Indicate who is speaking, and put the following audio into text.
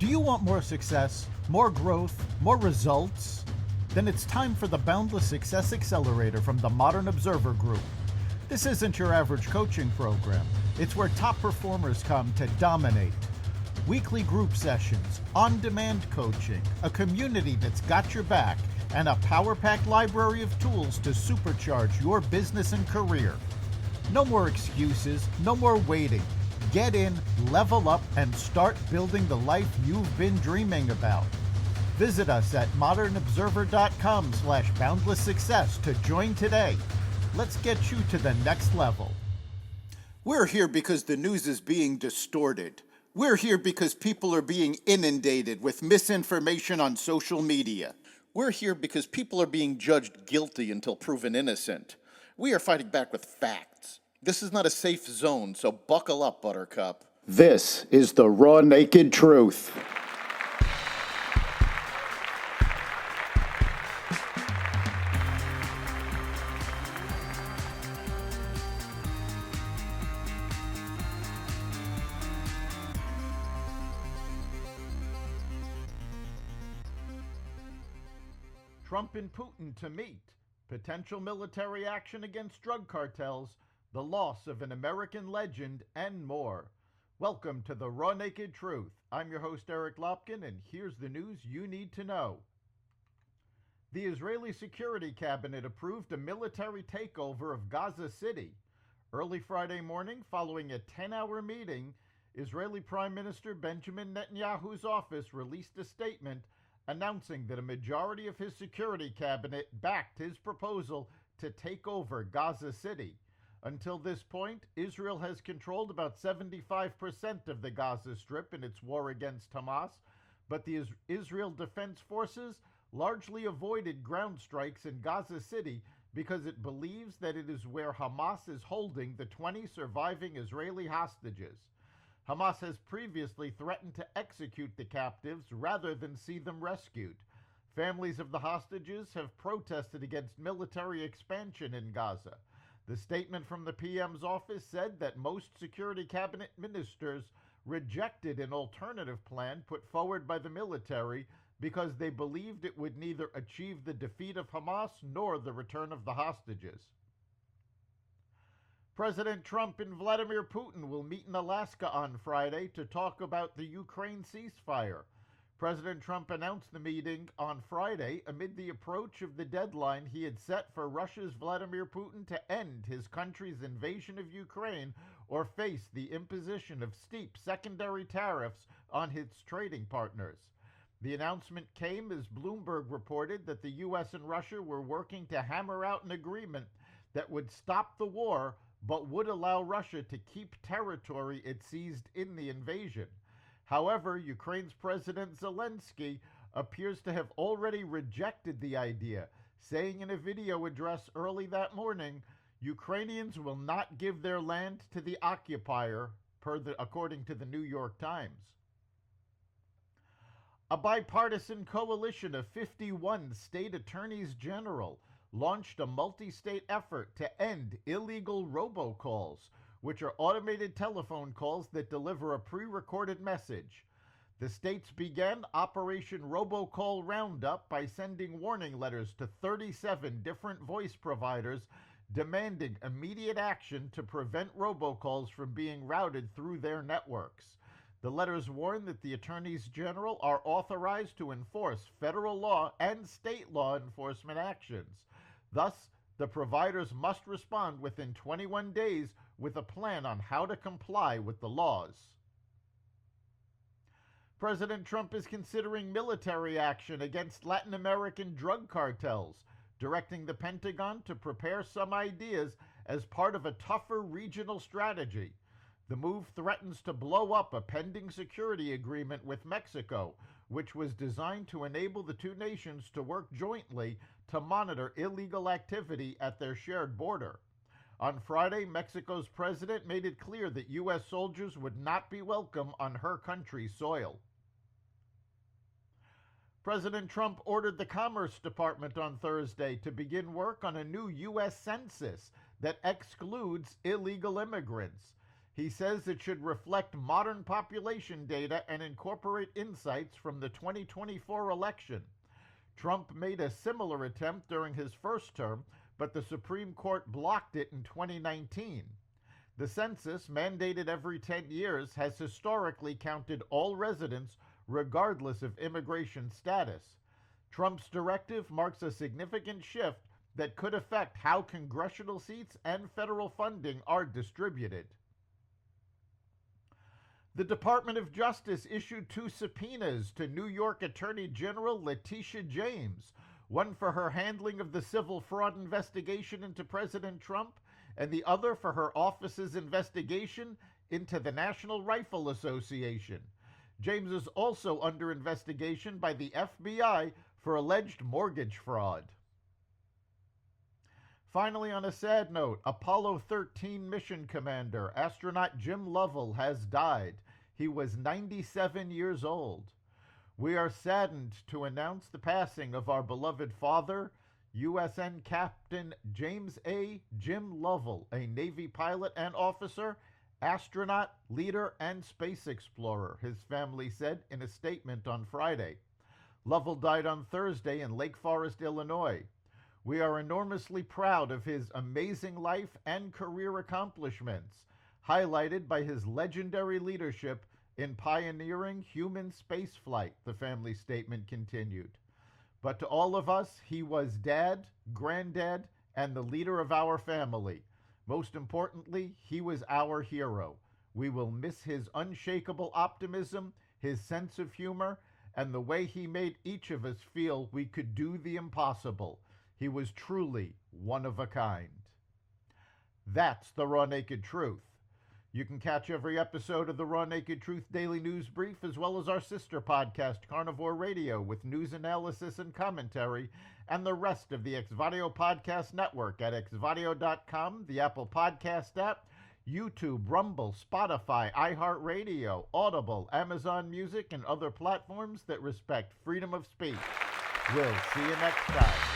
Speaker 1: Do you want more success, more growth, more results? Then it's time for the Boundless Success Accelerator from the Modern Observer Group. This isn't your average coaching program. It's where top performers come to dominate. Weekly group sessions, on-demand coaching, a community that's got your back, and a power-packed library of tools to supercharge your business and career. No more excuses, no more waiting. Get in, level up, and start building the life you've been dreaming about. Visit us at modernobserver.com/boundlesssuccess to join today. Let's get you to the next level. We're here because the news is being distorted. We're here because people are being inundated with misinformation on social media. We're here because people are being judged guilty until proven innocent. We are fighting back with facts. This is not a safe zone, so buckle up, Buttercup. This is the raw, naked truth. Trump and Putin to meet. Potential military action against drug cartels, the loss of an American legend, and more. Welcome to the Raw Naked Truth. I'm your host, Eric Lopkin, and here's the news you need to know. The Israeli Security Cabinet approved a military takeover of Gaza City. Early Friday morning, following a 10-hour meeting, Israeli Prime Minister Benjamin Netanyahu's office released a statement announcing that a majority of his security cabinet backed his proposal to take over Gaza City. Until this point, Israel has controlled about 75% of the Gaza Strip in its war against Hamas, but the Israel Defense Forces largely avoided ground strikes in Gaza City because it believes that it is where Hamas is holding the 20 surviving Israeli hostages. Hamas has previously threatened to execute the captives rather than see them rescued. Families of the hostages have protested against military expansion in Gaza. The statement from the PM's office said that most security cabinet ministers rejected an alternative plan put forward by the military because they believed it would neither achieve the defeat of Hamas nor the return of the hostages. President Trump and Vladimir Putin will meet in Alaska on Friday to talk about the Ukraine ceasefire. President Trump announced the meeting on Friday amid the approach of the deadline he had set for Russia's Vladimir Putin to end his country's invasion of Ukraine or face the imposition of steep secondary tariffs on its trading partners. The announcement came as Bloomberg reported that the U.S. and Russia were working to hammer out an agreement that would stop the war but would allow Russia to keep territory it seized in the invasion. However, Ukraine's President Zelensky appears to have already rejected the idea, saying in a video address early that morning, Ukrainians will not give their land to the occupier, according to the New York Times. A bipartisan coalition of 51 state attorneys general launched a multi-state effort to end illegal robocalls, which are automated telephone calls that deliver a pre-recorded message. The states began Operation Robocall Roundup by sending warning letters to 37 different voice providers demanding immediate action to prevent robocalls from being routed through their networks. The letters warn that the attorneys general are authorized to enforce federal law and state law enforcement actions. Thus, the providers must respond within 21 days with a plan on how to comply with the laws. President Trump is considering military action against Latin American drug cartels, directing the Pentagon to prepare some ideas as part of a tougher regional strategy. The move threatens to blow up a pending security agreement with Mexico, which was designed to enable the two nations to work jointly to monitor illegal activity at their shared border. On Friday, Mexico's president made it clear that U.S. soldiers would not be welcome on her country's soil. President Trump ordered the Commerce Department on Thursday to begin work on a new U.S. census that excludes illegal immigrants. He says it should reflect modern population data and incorporate insights from the 2024 election. Trump made a similar attempt during his first term, but the Supreme Court blocked it in 2019. The census, mandated every 10 years, has historically counted all residents regardless of immigration status. Trump's directive marks a significant shift that could affect how congressional seats and federal funding are distributed. The Department of Justice issued 2 subpoenas to New York Attorney General Letitia James, one for her handling of the civil fraud investigation into President Trump, and the other for her office's investigation into the National Rifle Association. James is also under investigation by the FBI for alleged mortgage fraud. Finally, on a sad note, Apollo 13 mission commander, astronaut Jim Lovell, has died. He was 97 years old. We are saddened to announce the passing of our beloved father, USN Captain James A. Jim Lovell, a Navy pilot and officer, astronaut, leader, and space explorer, his family said in a statement on Friday. Lovell died on Thursday in Lake Forest, Illinois. We are enormously proud of his amazing life and career accomplishments, highlighted by his legendary leadership in pioneering human spaceflight, the family statement continued. But to all of us, he was dad, granddad, and the leader of our family. Most importantly, he was our hero. We will miss his unshakable optimism, his sense of humor, and the way he made each of us feel we could do the impossible. He was truly one of a kind. That's the Raw Naked Truth. You can catch every episode of the Raw Naked Truth Daily News Brief, as well as our sister podcast, Carnivore Radio, with news analysis and commentary, and the rest of the Xvadio Podcast Network at xvadio.com, the Apple Podcast app, YouTube, Rumble, Spotify, iHeartRadio, Audible, Amazon Music, and other platforms that respect freedom of speech. We'll see you next time.